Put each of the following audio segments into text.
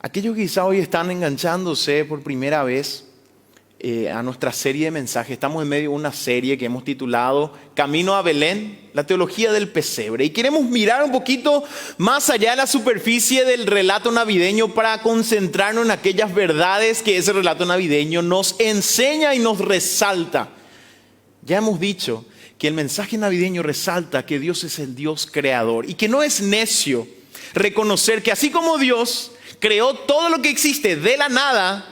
Aquellos que quizá hoy están enganchándose por primera vez a nuestra serie de mensajes, estamos en medio de una serie que hemos titulado Camino a Belén, la teología del pesebre. Y queremos mirar un poquito más allá de la superficie del relato navideño para concentrarnos en aquellas verdades que ese relato navideño nos enseña y nos resalta. Ya hemos dicho que el mensaje navideño resalta que Dios es el Dios creador y que no es necio reconocer que así como Dios creó todo lo que existe de la nada,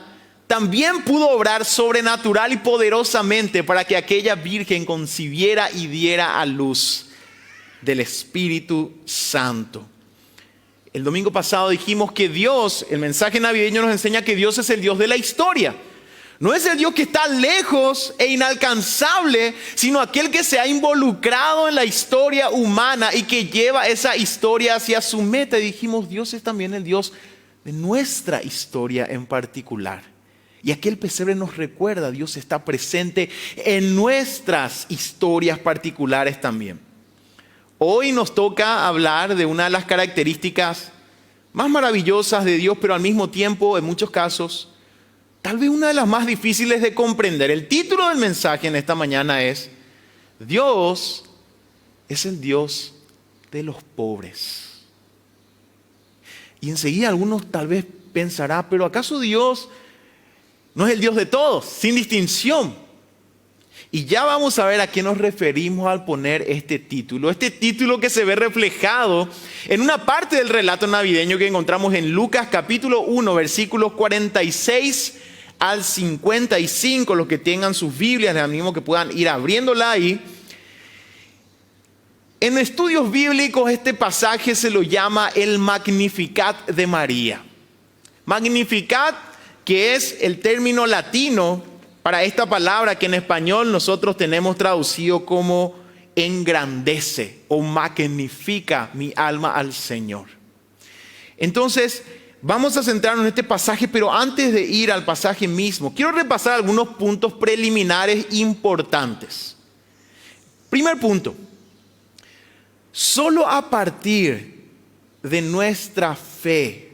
también pudo obrar sobrenatural y poderosamente para que aquella virgen concibiera y diera a luz del Espíritu Santo. El domingo pasado dijimos que Dios, el mensaje navideño nos enseña que Dios es el Dios de la historia. No es el Dios que está lejos e inalcanzable, sino aquel que se ha involucrado en la historia humana y que lleva esa historia hacia su meta. Y dijimos, Dios es también el Dios de nuestra historia en particular. Y aquel pesebre nos recuerda, Dios está presente en nuestras historias particulares también. Hoy nos toca hablar de una de las características más maravillosas de Dios, pero al mismo tiempo, en muchos casos, tal vez una de las más difíciles de comprender. El título del mensaje en esta mañana es: Dios es el Dios de los pobres. Y enseguida algunos tal vez pensarán, pero ¿acaso Dios no es el Dios de todos, sin distinción? Y ya vamos a ver a qué nos referimos al poner este título. Este título que se ve reflejado en una parte del relato navideño que encontramos en Lucas capítulo 1, versículos 46 al 55. Los que tengan sus Biblias, les animo que puedan ir abriéndola ahí. En estudios bíblicos este pasaje se lo llama el Magnificat de María. Magnificat, que es el término latino para esta palabra que en español nosotros tenemos traducido como engrandece o magnifica mi alma al Señor. Entonces, vamos a centrarnos en este pasaje, pero antes de ir al pasaje mismo, quiero repasar algunos puntos preliminares importantes. Primer punto: solo a partir de nuestra fe,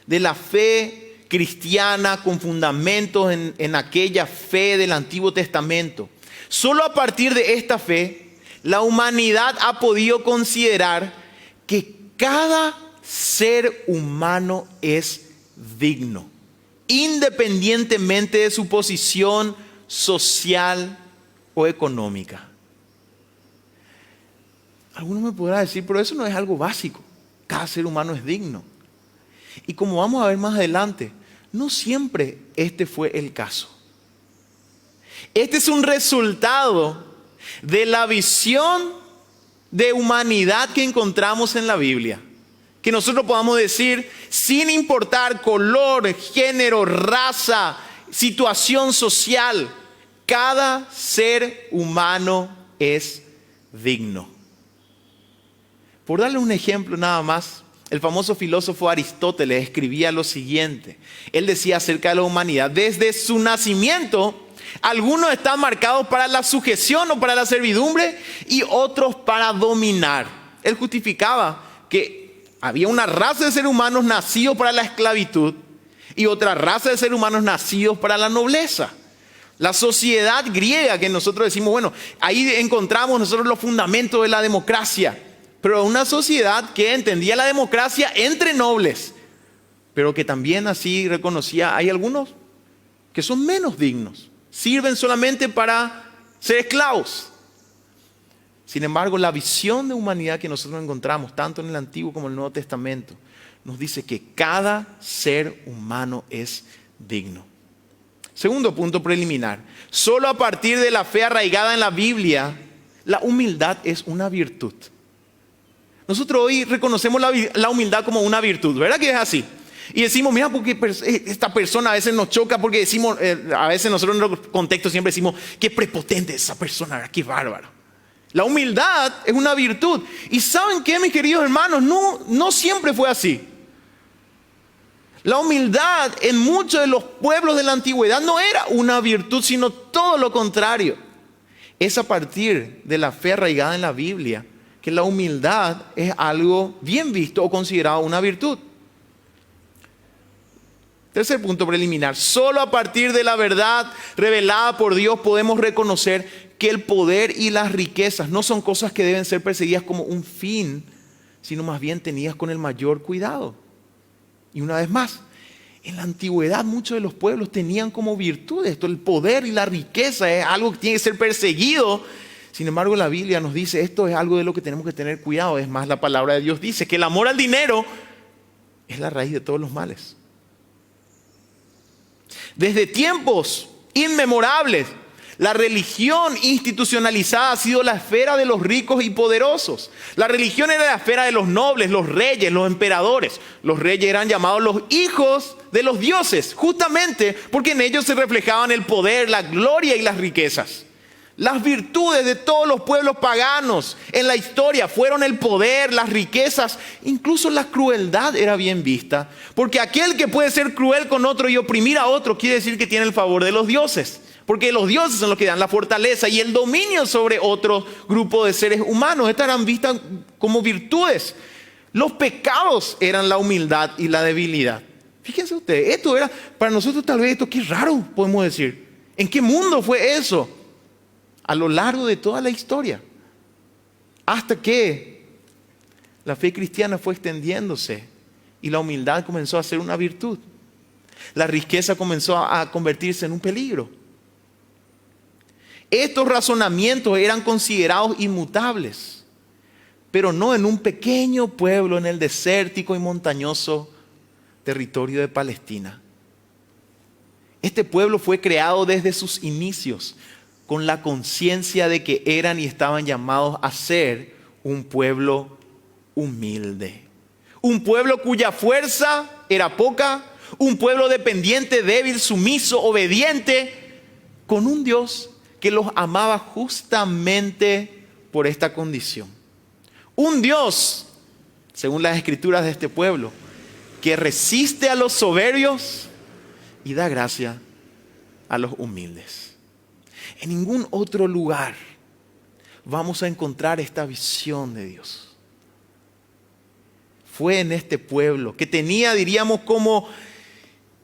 de la fe cristiana con fundamentos en aquella fe del Antiguo Testamento, solo a partir de esta fe, la humanidad ha podido considerar que cada ser humano es digno, independientemente de su posición social o económica. Algunos me podrán decir, pero eso no es algo básico. Cada ser humano es digno. Y como vamos a ver más adelante, no siempre este fue el caso. Este es un resultado de la visión de humanidad que encontramos en la Biblia. Que nosotros podamos decir, sin importar color, género, raza, situación social, cada ser humano es digno. Por darle un ejemplo nada más, el famoso filósofo Aristóteles escribía lo siguiente. Él decía acerca de la humanidad: desde su nacimiento, algunos están marcados para la sujeción o para la servidumbre y otros para dominar. Él justificaba que había una raza de seres humanos nacidos para la esclavitud y otra raza de seres humanos nacidos para la nobleza. La sociedad griega, que nosotros decimos, bueno, ahí encontramos nosotros los fundamentos de la democracia. Pero una sociedad que entendía la democracia entre nobles, pero que también así reconocía, hay algunos que son menos dignos, sirven solamente para ser esclavos. Sin embargo, la visión de humanidad que nosotros encontramos, tanto en el Antiguo como en el Nuevo Testamento, nos dice que cada ser humano es digno. Segundo punto preliminar: solo a partir de la fe arraigada en la Biblia, la humildad es una virtud. Nosotros hoy reconocemos la humildad como una virtud, ¿verdad que es así? Y decimos, mira, porque esta persona a veces nos choca, porque decimos, a veces nosotros en otro contexto siempre decimos, qué prepotente es esa persona, qué bárbaro. La humildad es una virtud. ¿Y saben qué, mis queridos hermanos? No siempre fue así. La humildad en muchos de los pueblos de la antigüedad no era una virtud, sino todo lo contrario. Es a partir de la fe arraigada en la Biblia que la humildad es algo bien visto o considerado una virtud. Tercer punto preliminar. Solo a partir de la verdad revelada por Dios podemos reconocer que el poder y las riquezas no son cosas que deben ser perseguidas como un fin, sino más bien tenidas con el mayor cuidado. Y una vez más, en la antigüedad muchos de los pueblos tenían como virtud esto, el poder y la riqueza es algo que tiene que ser perseguido. Sin embargo, la Biblia nos dice esto es algo de lo que tenemos que tener cuidado. Es más, la palabra de Dios dice que el amor al dinero es la raíz de todos los males. Desde tiempos inmemorables, la religión institucionalizada ha sido la esfera de los ricos y poderosos. La religión era la esfera de los nobles, los reyes, los emperadores. Los reyes eran llamados los hijos de los dioses, justamente porque en ellos se reflejaban el poder, la gloria y las riquezas. Las virtudes de todos los pueblos paganos en la historia fueron el poder, las riquezas, incluso la crueldad era bien vista. Porque aquel que puede ser cruel con otro y oprimir a otro quiere decir que tiene el favor de los dioses. Porque los dioses son los que dan la fortaleza y el dominio sobre otro grupo de seres humanos. Estas eran vistas como virtudes. Los pecados eran la humildad y la debilidad. Fíjense ustedes, esto era, para nosotros tal vez esto qué raro podemos decir. ¿En qué mundo fue eso? A lo largo de toda la historia. Hasta que la fe cristiana fue extendiéndose y la humildad comenzó a ser una virtud. La riqueza comenzó a convertirse en un peligro. Estos razonamientos eran considerados inmutables, pero no en un pequeño pueblo en el desértico y montañoso territorio de Palestina. Este pueblo fue creado desde sus inicios con la conciencia de que eran y estaban llamados a ser un pueblo humilde. Un pueblo cuya fuerza era poca, un pueblo dependiente, débil, sumiso, obediente, con un Dios que los amaba justamente por esta condición. Un Dios, según las escrituras de este pueblo, que resiste a los soberbios y da gracia a los humildes. En ningún otro lugar vamos a encontrar esta visión de Dios. Fue en este pueblo que tenía, diríamos, como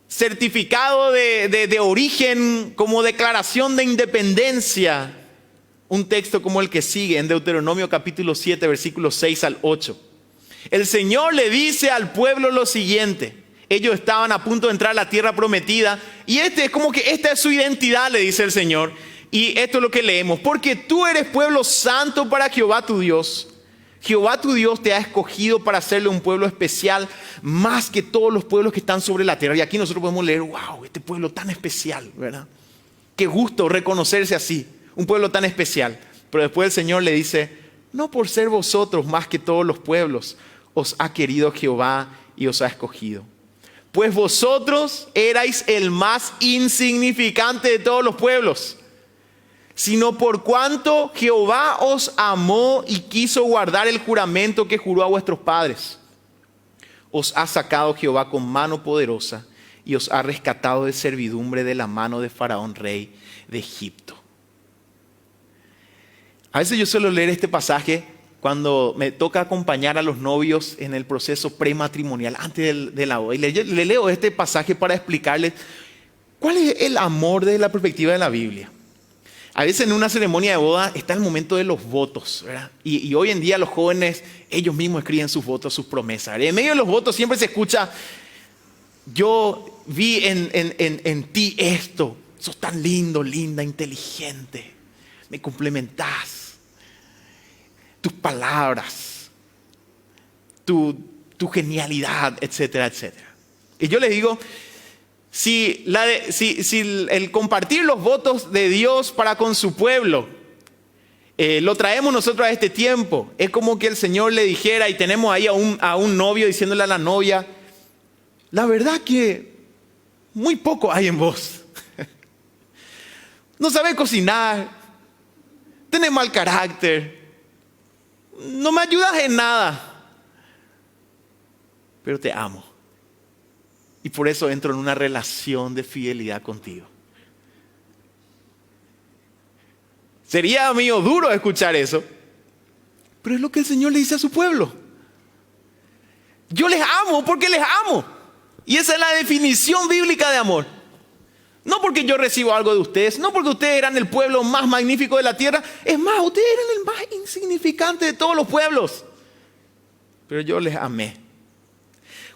certificado de origen, como declaración de independencia, un texto como el que sigue en Deuteronomio capítulo 7, versículos 6 al 8. El Señor le dice al pueblo lo siguiente. Ellos estaban a punto de entrar a la tierra prometida y es como que esta es su identidad, le dice el Señor. Y esto es lo que leemos. Porque tú eres pueblo santo para Jehová tu Dios. Jehová tu Dios te ha escogido para hacerle un pueblo especial más que todos los pueblos que están sobre la tierra. Y aquí nosotros podemos leer, wow, este pueblo tan especial, ¿verdad? Qué gusto reconocerse así, un pueblo tan especial. Pero después el Señor le dice, no por ser vosotros más que todos los pueblos, os ha querido Jehová y os ha escogido. Pues vosotros erais el más insignificante de todos los pueblos, sino por cuanto Jehová os amó y quiso guardar el juramento que juró a vuestros padres. Os ha sacado Jehová con mano poderosa y os ha rescatado de servidumbre de la mano de Faraón, rey de Egipto. A veces yo suelo leer este pasaje cuando me toca acompañar a los novios en el proceso prematrimonial, antes de la boda. Y le leo este pasaje para explicarles cuál es el amor desde la perspectiva de la Biblia. A veces en una ceremonia de boda está el momento de los votos, ¿verdad? Y hoy en día los jóvenes, ellos mismos escriben sus votos, sus promesas. En medio de los votos siempre se escucha, yo vi en ti esto, sos tan lindo, linda, inteligente, me complementás, tus palabras, tu genialidad, etcétera, etcétera. Y yo les digo, si el compartir los votos de Dios para con su pueblo, lo traemos nosotros a este tiempo, es como que el Señor le dijera, y tenemos ahí a un novio diciéndole a la novia, la verdad que muy poco hay en vos. No sabes cocinar, tenés mal carácter, no me ayudas en nada, pero te amo. Y por eso entro en una relación de fidelidad contigo. Sería mío duro escuchar eso, pero es lo que el Señor le dice a su pueblo. Yo les amo porque les amo. Y esa es la definición bíblica de amor. No porque yo recibo algo de ustedes, no porque ustedes eran el pueblo más magnífico de la tierra. Es más, ustedes eran el más insignificante de todos los pueblos. Pero yo les amé.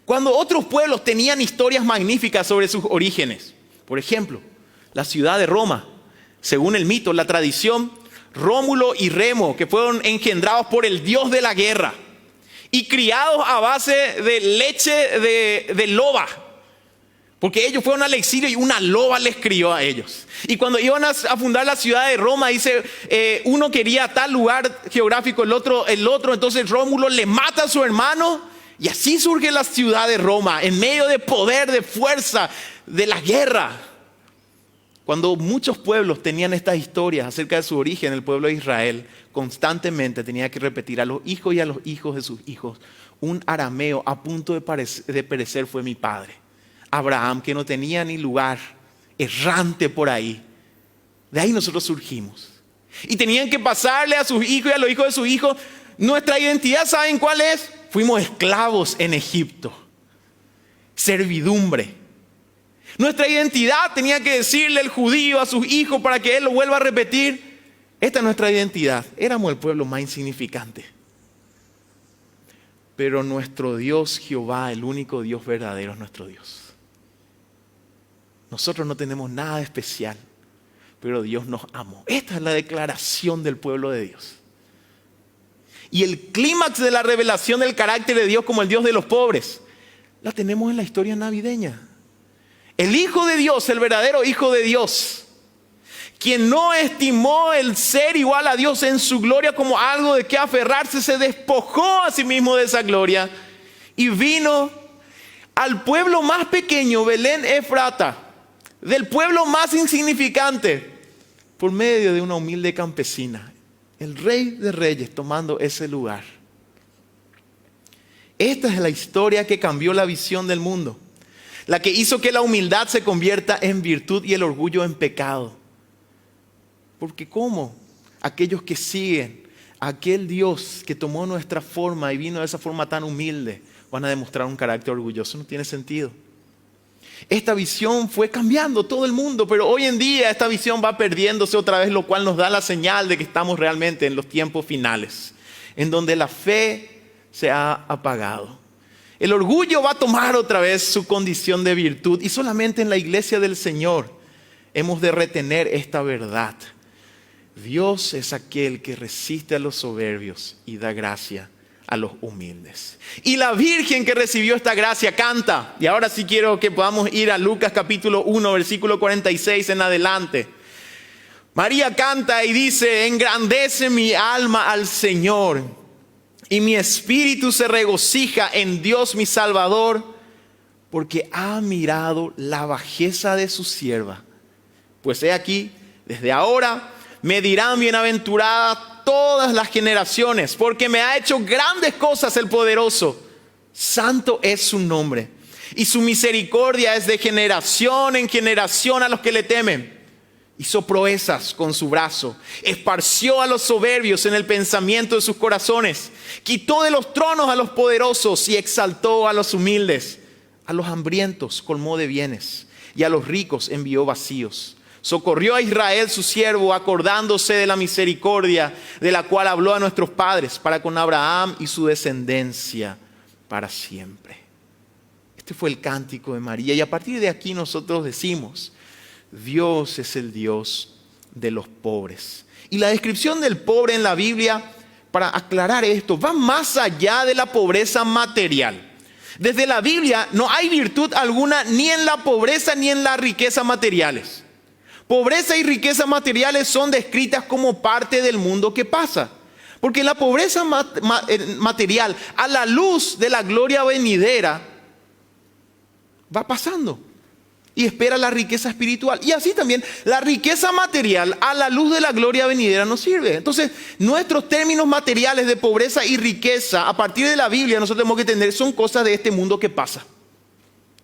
Cuando otros pueblos tenían historias magníficas sobre sus orígenes, por ejemplo, la ciudad de Roma, según el mito, la tradición, Rómulo y Remo, que fueron engendrados por el dios de la guerra y criados a base de leche de loba, porque ellos fueron al exilio y una loba les crió a ellos. Y cuando iban a fundar la ciudad de Roma, dice, uno quería tal lugar geográfico, el otro, entonces Rómulo le mata a su hermano y así surge la ciudad de Roma, en medio de poder, de fuerza, de la guerra. Cuando muchos pueblos tenían estas historias acerca de su origen, el pueblo de Israel constantemente tenía que repetir a los hijos y a los hijos de sus hijos: un arameo a punto de perecer fue mi padre. Abraham, que no tenía ni lugar, errante por ahí. De ahí nosotros surgimos. Y tenían que pasarle a sus hijos y a los hijos de sus hijos nuestra identidad. ¿Saben cuál es? Fuimos esclavos en Egipto. Servidumbre. Nuestra identidad tenía que decirle el judío a sus hijos para que él lo vuelva a repetir. Esta es nuestra identidad. Éramos el pueblo más insignificante. Pero nuestro Dios Jehová, el único Dios verdadero, es nuestro Dios. Nosotros no tenemos nada de especial, pero Dios nos amó. Esta es la declaración del pueblo de Dios. Y el clímax de la revelación del carácter de Dios como el Dios de los pobres, la tenemos en la historia navideña. El Hijo de Dios, el verdadero Hijo de Dios, quien no estimó el ser igual a Dios en su gloria como algo de que aferrarse, se despojó a sí mismo de esa gloria y vino al pueblo más pequeño, Belén Efrata, del pueblo más insignificante, por medio de una humilde campesina, el Rey de Reyes tomando ese lugar. Esta es la historia que cambió la visión del mundo, la que hizo que la humildad se convierta en virtud y el orgullo en pecado. Porque ¿cómo aquellos que siguen a aquel Dios que tomó nuestra forma y vino de esa forma tan humilde van a demostrar un carácter orgulloso? No tiene sentido. Esta visión fue cambiando todo el mundo, pero hoy en día esta visión va perdiéndose otra vez, lo cual nos da la señal de que estamos realmente en los tiempos finales, en donde la fe se ha apagado. El orgullo va a tomar otra vez su condición de virtud y solamente en la iglesia del Señor hemos de retener esta verdad. Dios es aquel que resiste a los soberbios y da gracia a los humildes. Y la Virgen que recibió esta gracia canta. Y ahora sí quiero que podamos ir a Lucas capítulo 1, versículo 46 en adelante. María canta y dice: engrandece mi alma al Señor, y mi espíritu se regocija en Dios mi Salvador, porque ha mirado la bajeza de su sierva. Pues he aquí, desde ahora me dirán bienaventurada todas las generaciones, porque me ha hecho grandes cosas el poderoso. Santo es su nombre, y su misericordia es de generación en generación a los que le temen. Hizo proezas con su brazo, esparció a los soberbios en el pensamiento de sus corazones, quitó de los tronos a los poderosos y exaltó a los humildes. A los hambrientos colmó de bienes, y a los ricos envió vacíos. Socorrió a Israel su siervo, acordándose de la misericordia de la cual habló a nuestros padres, para con Abraham y su descendencia para siempre. Este fue el cántico de María, y a partir de aquí nosotros decimos: Dios es el Dios de los pobres. Y la descripción del pobre en la Biblia, para aclarar esto, va más allá de la pobreza material. Desde la Biblia no hay virtud alguna ni en la pobreza ni en la riqueza materiales. Pobreza y riqueza materiales son descritas como parte del mundo que pasa. Porque la pobreza material, a la luz de la gloria venidera, va pasando y espera la riqueza espiritual. Y así también la riqueza material, a la luz de la gloria venidera, nos sirve. Entonces, nuestros términos materiales de pobreza y riqueza, a partir de la Biblia, nosotros tenemos que entender, son cosas de este mundo que pasa.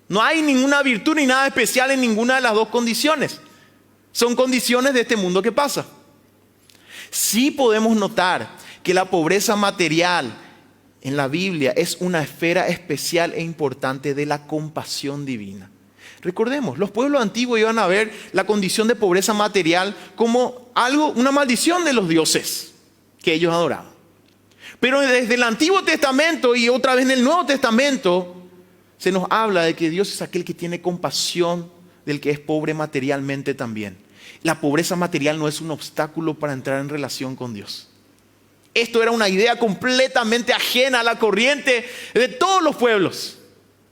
No hay ninguna virtud ni nada especial en ninguna de las dos condiciones. Son condiciones de este mundo que pasa. Sí podemos notar que la pobreza material en la Biblia es una esfera especial e importante de la compasión divina. Recordemos, los pueblos antiguos iban a ver la condición de pobreza material como algo, una maldición de los dioses que ellos adoraban. Pero desde el Antiguo Testamento y otra vez en el Nuevo Testamento se nos habla de que Dios es aquel que tiene compasión del que es pobre materialmente también. La pobreza material no es un obstáculo para entrar en relación con Dios. Esto era una idea completamente ajena a la corriente de todos los pueblos.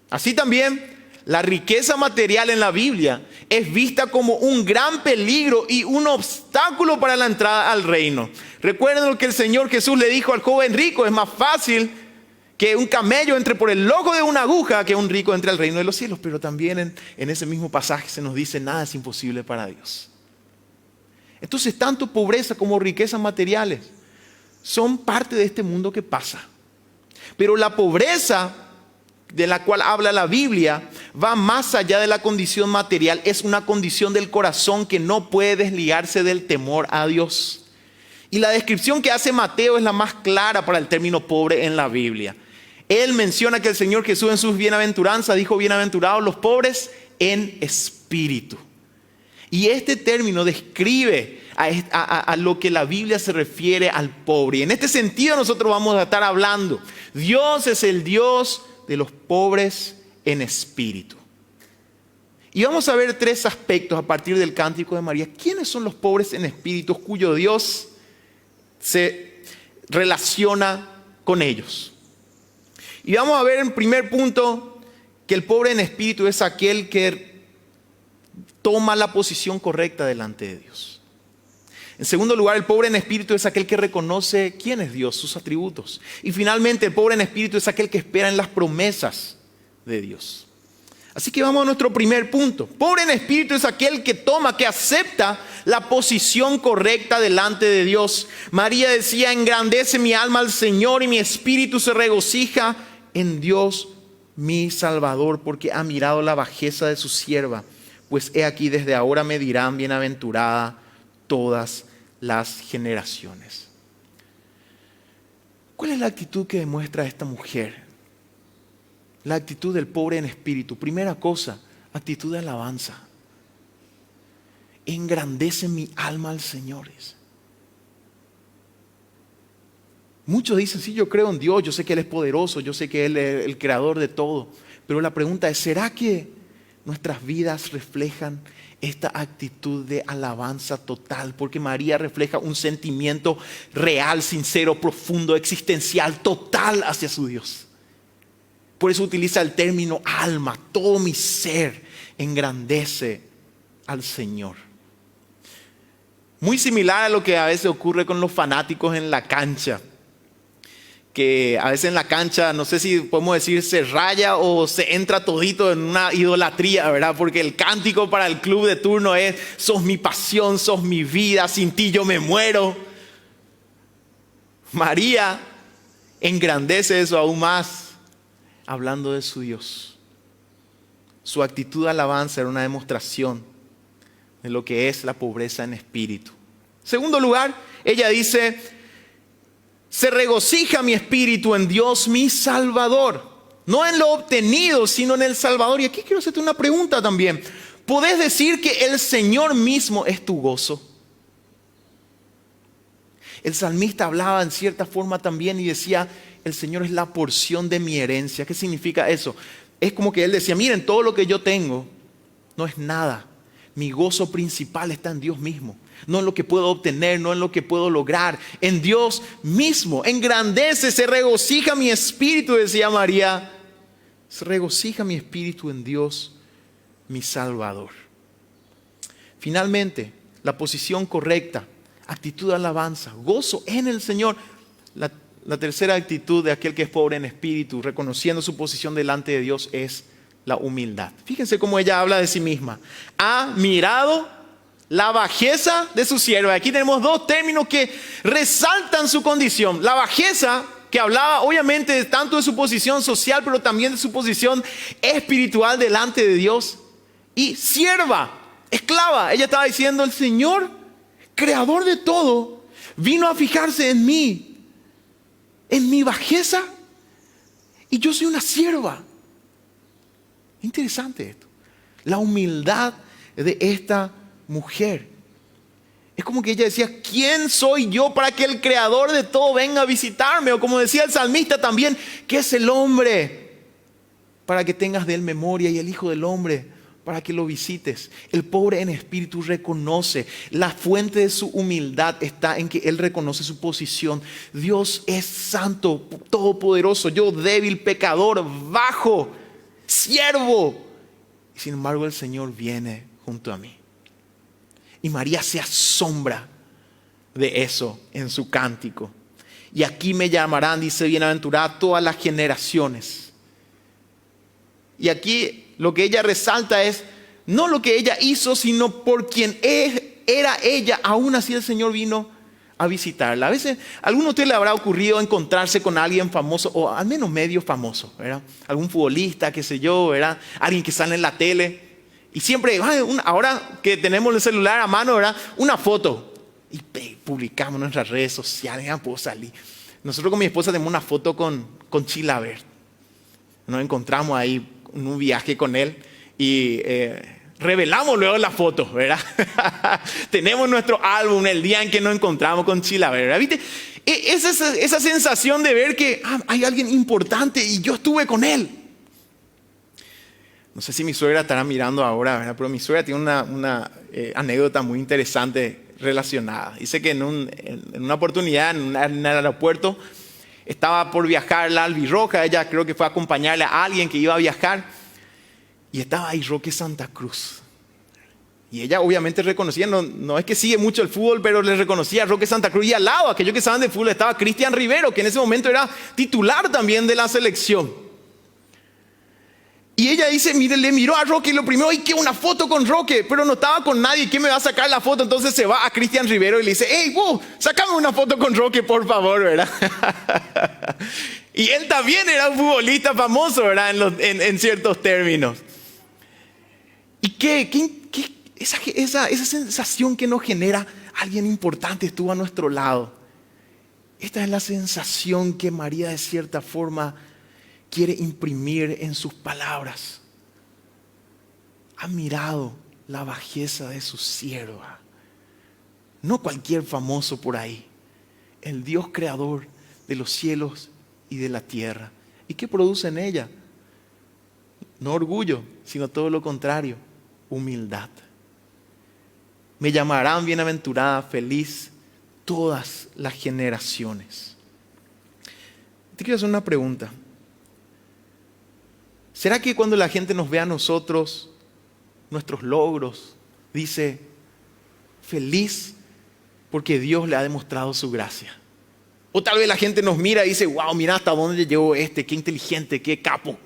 Así también, la riqueza material en la Biblia es vista como un gran peligro y un obstáculo para la entrada al reino. Recuerden lo que el Señor Jesús le dijo al joven rico: es más fácil que un camello entre por el ojo de una aguja que un rico entre al reino de los cielos. Pero también en ese mismo pasaje se nos dice: nada es imposible para Dios. Entonces, tanto pobreza como riquezas materiales son parte de este mundo que pasa. Pero la pobreza de la cual habla la Biblia va más allá de la condición material. Es una condición del corazón que no puede desligarse del temor a Dios. Y la descripción que hace Mateo es la más clara para el término pobre en la Biblia. Él menciona que el Señor Jesús en sus bienaventuranzas dijo: bienaventurados los pobres en espíritu. Y este término describe a lo que la Biblia se refiere al pobre. Y en este sentido nosotros vamos a estar hablando. Dios es el Dios de los pobres en espíritu. Y vamos a ver tres aspectos a partir del Cántico de María. ¿Quiénes son los pobres en espíritu cuyo Dios se relaciona con ellos? Y vamos a ver en primer punto que el pobre en espíritu es aquel que toma la posición correcta delante de Dios. En segundo lugar, el pobre en espíritu es aquel que reconoce quién es Dios, sus atributos. Y finalmente, el pobre en espíritu es aquel que espera en las promesas de Dios. Así que vamos a nuestro primer punto. Pobre en espíritu es aquel que toma, que acepta la posición correcta delante de Dios. María decía: engrandece mi alma al Señor y mi espíritu se regocija en Dios mi Salvador, porque ha mirado la bajeza de su sierva. Pues he aquí, desde ahora me dirán bienaventurada todas las generaciones. ¿Cuál es la actitud que demuestra esta mujer? La actitud del pobre en espíritu. Primera cosa, actitud de alabanza. Engrandece mi alma al Señor. Muchos dicen: sí, yo creo en Dios, yo sé que Él es poderoso, yo sé que Él es el creador de todo. Pero la pregunta es: ¿será que nuestras vidas reflejan esta actitud de alabanza total? Porque María refleja un sentimiento real, sincero, profundo, existencial, total hacia su Dios. Por eso utiliza el término alma. Todo mi ser engrandece al Señor. Muy similar a lo que a veces ocurre con los fanáticos en la cancha. Que a veces en la cancha, no sé si podemos decir, se raya o se entra todito en una idolatría, ¿verdad? Porque el cántico para el club de turno es: sos mi pasión, sos mi vida, sin ti yo me muero. María engrandece eso aún más, hablando de su Dios. Su actitud de alabanza era una demostración de lo que es la pobreza en espíritu. En segundo lugar, ella dice: se regocija mi espíritu en Dios mi Salvador. No en lo obtenido, sino en el Salvador. Y aquí quiero hacerte una pregunta también. ¿Podés decir que el Señor mismo es tu gozo? El salmista hablaba en cierta forma también y decía: el Señor es la porción de mi herencia. ¿Qué significa eso? Es como que él decía: miren, todo lo que yo tengo no es nada. Mi gozo principal está en Dios mismo. No en lo que puedo obtener, no en lo que puedo lograr. En Dios mismo. Engrandece, se regocija mi espíritu, decía María. Se regocija mi espíritu en Dios, mi Salvador. Finalmente, la posición correcta, actitud de alabanza, gozo en el Señor. La tercera actitud de aquel que es pobre en espíritu, reconociendo su posición delante de Dios, es la humildad. Fíjense cómo ella habla de sí misma. Ha mirado la bajeza de su sierva. Aquí tenemos dos términos que resaltan su condición. La bajeza, que hablaba obviamente tanto de su posición social, pero también de su posición espiritual delante de Dios. Y sierva, esclava. Ella estaba diciendo: el Señor, creador de todo, vino a fijarse en mí, en mi bajeza, y yo soy una sierva. Interesante esto. La humildad de esta mujer. Es como que ella decía, ¿quién soy yo para que el creador de todo venga a visitarme? O como decía el salmista también, ¿qué es el hombre para que tengas de él memoria, y el hijo del hombre para que lo visites? El pobre en espíritu reconoce, la fuente de su humildad está en que él reconoce su posición. Dios es santo, todopoderoso, yo débil, pecador, bajo, siervo. Y sin embargo el Señor viene junto a mí. Y María se asombra de eso en su cántico. Y aquí me llamarán, dice, bienaventurada todas las generaciones. Y aquí lo que ella resalta es no lo que ella hizo, sino por quien era ella. Aún así el Señor vino a visitarla. A veces a alguno de ustedes le habrá ocurrido encontrarse con alguien famoso, o al menos medio famoso, ¿verdad? Algún futbolista, qué sé yo, ¿verdad? Alguien que sale en la tele. Y siempre, ahora que tenemos el celular a mano, ¿verdad? Una foto. Y publicamos en nuestras redes sociales, ya puedo salir. Nosotros con mi esposa tenemos una foto con Chilavert. Nos encontramos ahí en un viaje con él y revelamos luego la foto, ¿verdad? Tenemos nuestro álbum el día en que nos encontramos con Chilavert, ¿verdad? ¿Viste? Esa sensación de ver que hay alguien importante y yo estuve con él. No sé si mi suegra estará mirando ahora, ¿verdad? Pero mi suegra tiene una anécdota muy interesante relacionada. Dice que en una oportunidad en el aeropuerto estaba por viajar la albirroja. Ella creo que fue a acompañarle a alguien que iba a viajar. Y estaba ahí Roque Santa Cruz. Y ella obviamente reconocía, no es que sigue mucho el fútbol, pero le reconocía a Roque Santa Cruz. Y al lado, aquellos que saben de fútbol, estaba Cristian Rivero, que en ese momento era titular también de la selección. Y ella dice, mire, le miró a Roque y lo primero, ¡ay, qué una foto con Roque! Pero no estaba con nadie, ¿quién me va a sacar la foto? Entonces se va a Cristian Rivero y le dice, ¡hey, wow, sácame una foto con Roque, por favor!, ¿verdad? Y él también era un futbolista famoso, ¿verdad? En ciertos términos. ¿Y esa sensación que nos genera alguien importante estuvo a nuestro lado? Esta es la sensación que María de cierta forma quiere imprimir en sus palabras. Ha mirado la bajeza de su sierva. No cualquier famoso por ahí. El Dios creador de los cielos y de la tierra. ¿Y qué produce en ella? No orgullo, sino todo lo contrario, humildad. Me llamarán bienaventurada, feliz, todas las generaciones. Te quiero hacer una pregunta. ¿Será que cuando la gente nos ve a nosotros, nuestros logros, dice, feliz porque Dios le ha demostrado su gracia? O tal vez la gente nos mira y dice, wow, mira hasta dónde llegó qué inteligente, qué capo,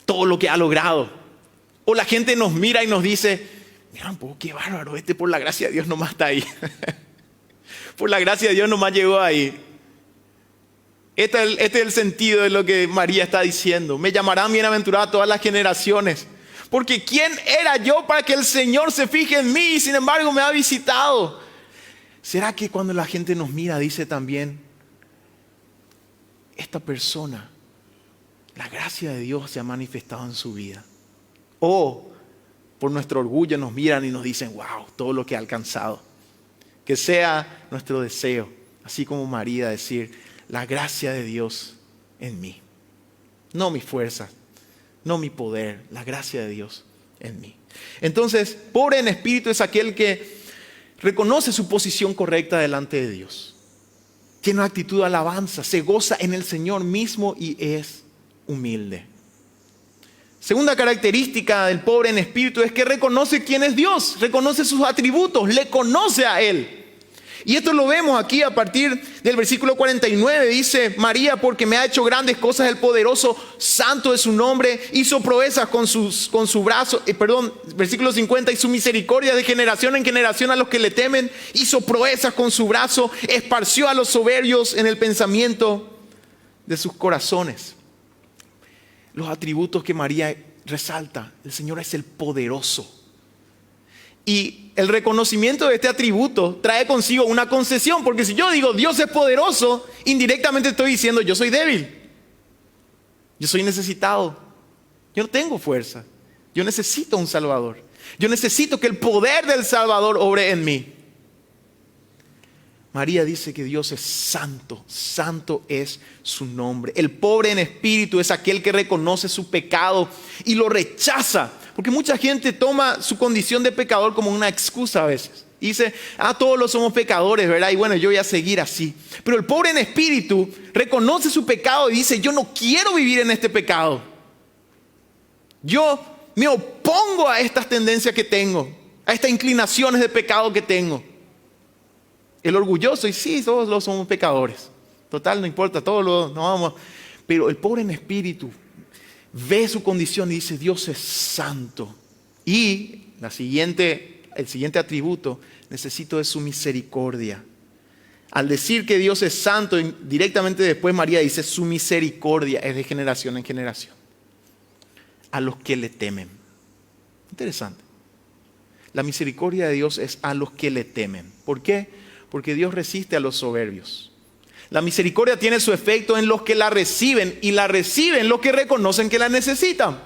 todo lo que ha logrado. O la gente nos mira y nos dice, mira un poco, qué bárbaro, por la gracia de Dios nomás está ahí. Por la gracia de Dios nomás llegó ahí. Este es el sentido de lo que María está diciendo. Me llamarán bienaventurada todas las generaciones. Porque ¿quién era yo para que el Señor se fije en mí y sin embargo me ha visitado? ¿Será que cuando la gente nos mira dice también, esta persona, la gracia de Dios se ha manifestado en su vida? O por nuestro orgullo nos miran y nos dicen, wow, todo lo que ha alcanzado. Que sea nuestro deseo, así como María, decir, la gracia de Dios en mí. No mi fuerza, no mi poder, la gracia de Dios en mí. Entonces, pobre en espíritu es aquel que reconoce su posición correcta delante de Dios. Tiene una actitud de alabanza, se goza en el Señor mismo y es humilde. Segunda característica del pobre en espíritu es que reconoce quién es Dios, reconoce sus atributos, le conoce a Él. Y esto lo vemos aquí a partir del versículo 49. Dice, María, porque me ha hecho grandes cosas el poderoso, santo es su nombre, hizo proezas con su brazo, versículo 50, y su misericordia de generación en generación a los que le temen, hizo proezas con su brazo, esparció a los soberbios en el pensamiento de sus corazones. Los atributos que María resalta, el Señor es el poderoso. Y el reconocimiento de este atributo trae consigo una concesión, porque si yo digo Dios es poderoso, indirectamente estoy diciendo yo soy débil. Yo soy necesitado. Yo no tengo fuerza. Yo necesito un Salvador. Yo necesito que el poder del Salvador obre en mí. María dice que Dios es santo, santo es su nombre. El pobre en espíritu es aquel que reconoce su pecado y lo rechaza. Porque mucha gente toma su condición de pecador como una excusa a veces. Y dice, todos los somos pecadores, ¿verdad? Y bueno, yo voy a seguir así. Pero el pobre en espíritu reconoce su pecado y dice, yo no quiero vivir en este pecado. Yo me opongo a estas tendencias que tengo, a estas inclinaciones de pecado que tengo. El orgulloso, y sí, todos los somos pecadores. Total, no importa, todos los no vamos. Pero el pobre en espíritu ve su condición y dice, Dios es santo. Y el siguiente atributo, necesito de su misericordia. Al decir que Dios es santo, directamente después María dice, su misericordia es de generación en generación. A los que le temen. Interesante. La misericordia de Dios es a los que le temen. ¿Por qué? Porque Dios resiste a los soberbios. La misericordia tiene su efecto en los que la reciben, y la reciben los que reconocen que la necesitan.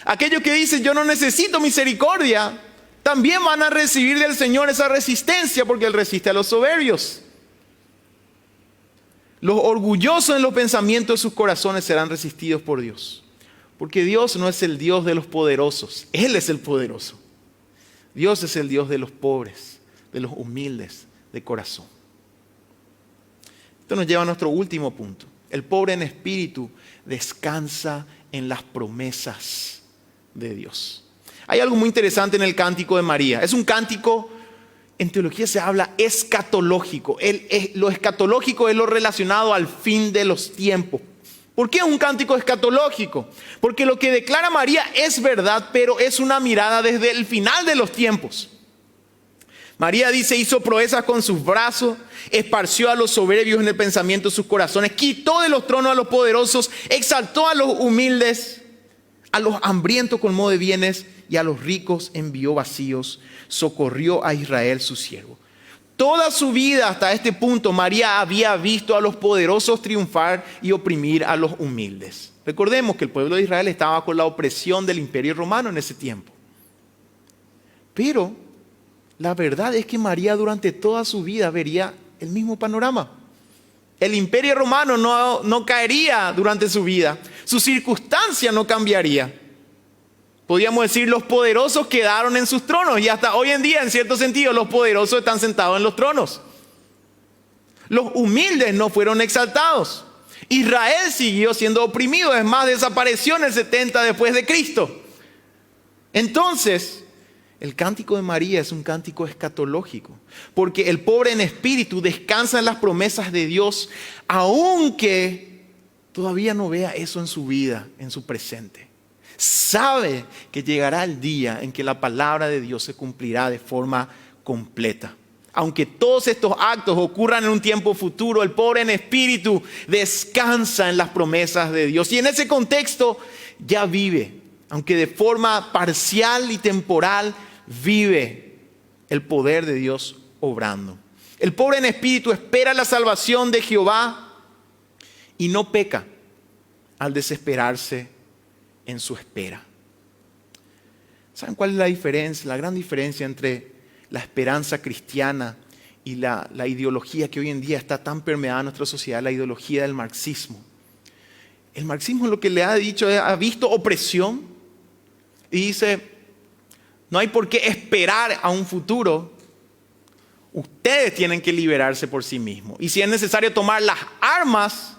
Aquellos que dicen yo no necesito misericordia, también van a recibir del Señor esa resistencia, porque Él resiste a los soberbios. Los orgullosos en los pensamientos de sus corazones serán resistidos por Dios. Porque Dios no es el Dios de los poderosos, Él es el poderoso. Dios es el Dios de los pobres, de los humildes de corazón. Esto nos lleva a nuestro último punto. El pobre en espíritu descansa en las promesas de Dios. Hay algo muy interesante en el cántico de María. Es un cántico, en teología se habla escatológico. Lo escatológico es lo relacionado al fin de los tiempos. ¿Por qué es un cántico escatológico? Porque lo que declara María es verdad, pero es una mirada desde el final de los tiempos. María dice, hizo proezas con sus brazos, esparció a los soberbios en el pensamiento de sus corazones, quitó de los tronos a los poderosos, exaltó a los humildes, a los hambrientos colmó de bienes y a los ricos envió vacíos, socorrió a Israel su siervo. Toda su vida hasta este punto María había visto a los poderosos triunfar y oprimir a los humildes. Recordemos que el pueblo de Israel estaba bajo la opresión del Imperio Romano en ese tiempo. Pero la verdad es que María durante toda su vida vería el mismo panorama. El Imperio Romano no caería durante su vida. Su circunstancia no cambiaría. Podríamos decir, los poderosos quedaron en sus tronos. Y hasta hoy en día, en cierto sentido, los poderosos están sentados en los tronos. Los humildes no fueron exaltados. Israel siguió siendo oprimido. Es más, desapareció en el 70 después de Cristo. Entonces, el cántico de María es un cántico escatológico, porque el pobre en espíritu descansa en las promesas de Dios, aunque todavía no vea eso en su vida, en su presente. Sabe que llegará el día en que la palabra de Dios se cumplirá de forma completa. Aunque todos estos actos ocurran en un tiempo futuro, el pobre en espíritu descansa en las promesas de Dios. Y en ese contexto ya vive, aunque de forma parcial y temporal, vive el poder de Dios obrando. El pobre en espíritu espera la salvación de Jehová y no peca al desesperarse en su espera. ¿Saben cuál es la diferencia? La gran diferencia entre la esperanza cristiana y la ideología que hoy en día está tan permeada en nuestra sociedad, la ideología del marxismo. El marxismo lo que le ha dicho es, ha visto opresión y dice, no hay por qué esperar a un futuro. Ustedes tienen que liberarse por sí mismos. Y si es necesario tomar las armas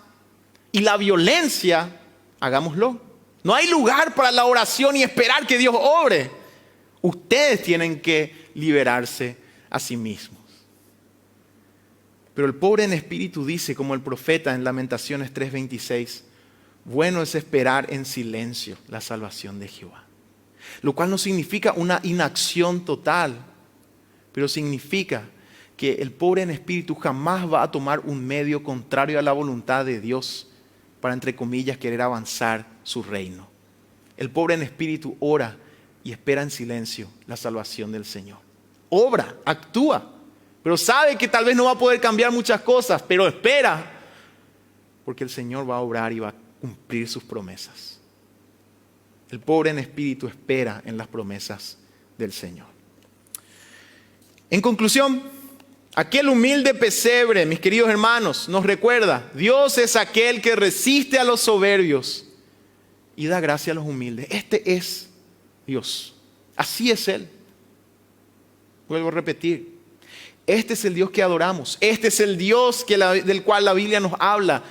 y la violencia, hagámoslo. No hay lugar para la oración y esperar que Dios obre. Ustedes tienen que liberarse a sí mismos. Pero el pobre en espíritu dice, como el profeta en Lamentaciones 3:26, bueno es esperar en silencio la salvación de Jehová. Lo cual no significa una inacción total, pero significa que el pobre en espíritu jamás va a tomar un medio contrario a la voluntad de Dios para, entre comillas, querer avanzar su reino. El pobre en espíritu ora y espera en silencio la salvación del Señor. Obra, actúa, pero sabe que tal vez no va a poder cambiar muchas cosas, pero espera, porque el Señor va a obrar y va a cumplir sus promesas. El pobre en espíritu espera en las promesas del Señor. En conclusión, aquel humilde pesebre, mis queridos hermanos, nos recuerda, Dios es aquel que resiste a los soberbios y da gracia a los humildes. Este es Dios. Así es Él. Vuelvo a repetir. Este es el Dios que adoramos. Este es el Dios del cual la Biblia nos habla.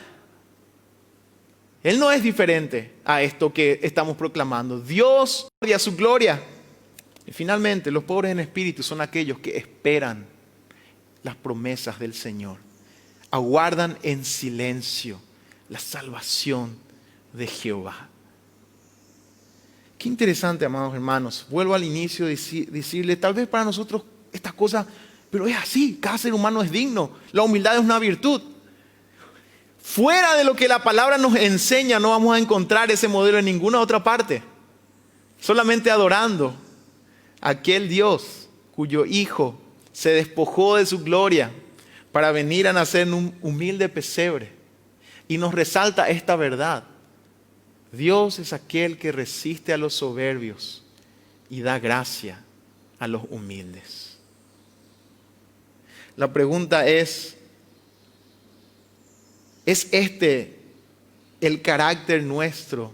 Él no es diferente a esto que estamos proclamando. Dios y a su gloria. Y finalmente, los pobres en espíritu son aquellos que esperan las promesas del Señor. Aguardan en silencio la salvación de Jehová. Qué interesante, amados hermanos. Vuelvo al inicio decirle, tal vez para nosotros estas cosas, pero es así, cada ser humano es digno. La humildad es una virtud. Fuera de lo que la palabra nos enseña, no vamos a encontrar ese modelo en ninguna otra parte. Solamente adorando a aquel Dios cuyo Hijo se despojó de su gloria para venir a nacer en un humilde pesebre. Y nos resalta esta verdad. Dios es aquel que resiste a los soberbios y da gracia a los humildes. La pregunta ¿es este el carácter nuestro?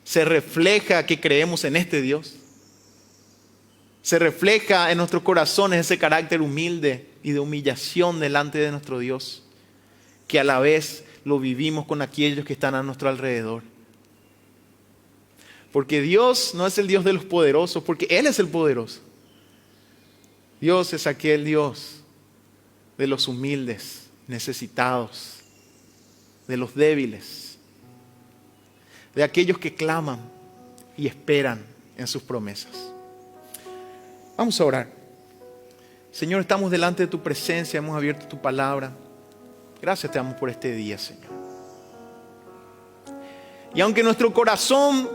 ¿Se refleja que creemos en este Dios? ¿Se refleja en nuestros corazones ese carácter humilde y de humillación delante de nuestro Dios? Que a la vez lo vivimos con aquellos que están a nuestro alrededor. Porque Dios no es el Dios de los poderosos, porque Él es el poderoso. Dios es aquel Dios de los humildes, necesitados, de los débiles, de aquellos que claman y esperan en sus promesas. Vamos a orar. Señor, estamos delante de tu presencia, hemos abierto tu palabra. Gracias te damos por este día, Señor. Y aunque nuestro corazón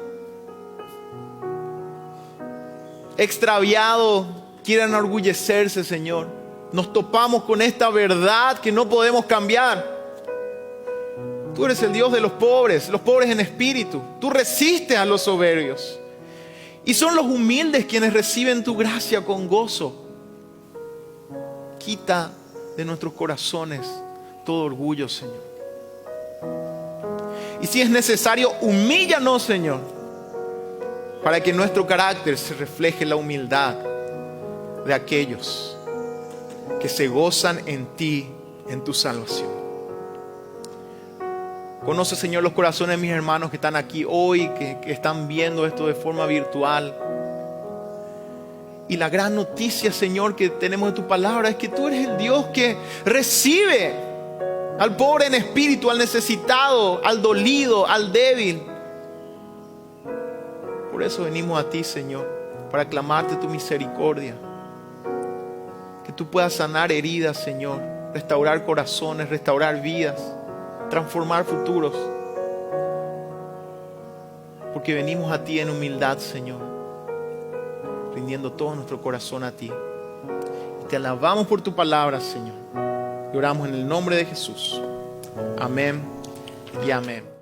extraviado quiera enorgullecerse, Señor, nos topamos con esta verdad que no podemos cambiar. Tú eres el Dios de los pobres en espíritu. Tú resistes a los soberbios. Y son los humildes quienes reciben tu gracia con gozo. Quita de nuestros corazones todo orgullo, Señor. Y si es necesario, humíllanos, Señor, para que nuestro carácter se refleje en la humildad de aquellos que se gozan en ti, en tu salvación. Conoce, Señor, los corazones de mis hermanos que están aquí hoy, que están viendo esto de forma virtual. Y la gran noticia, Señor, que tenemos de tu palabra es que tú eres el Dios que recibe al pobre en espíritu, al necesitado, al dolido, al débil. Por eso venimos a ti, Señor, para clamarte tu misericordia. Que tú puedas sanar heridas, Señor, restaurar corazones, restaurar vidas, transformar futuros. Porque venimos a ti en humildad, Señor, rindiendo todo nuestro corazón a ti. Y te alabamos por tu palabra, Señor. Y oramos en el nombre de Jesús. Amén y amén.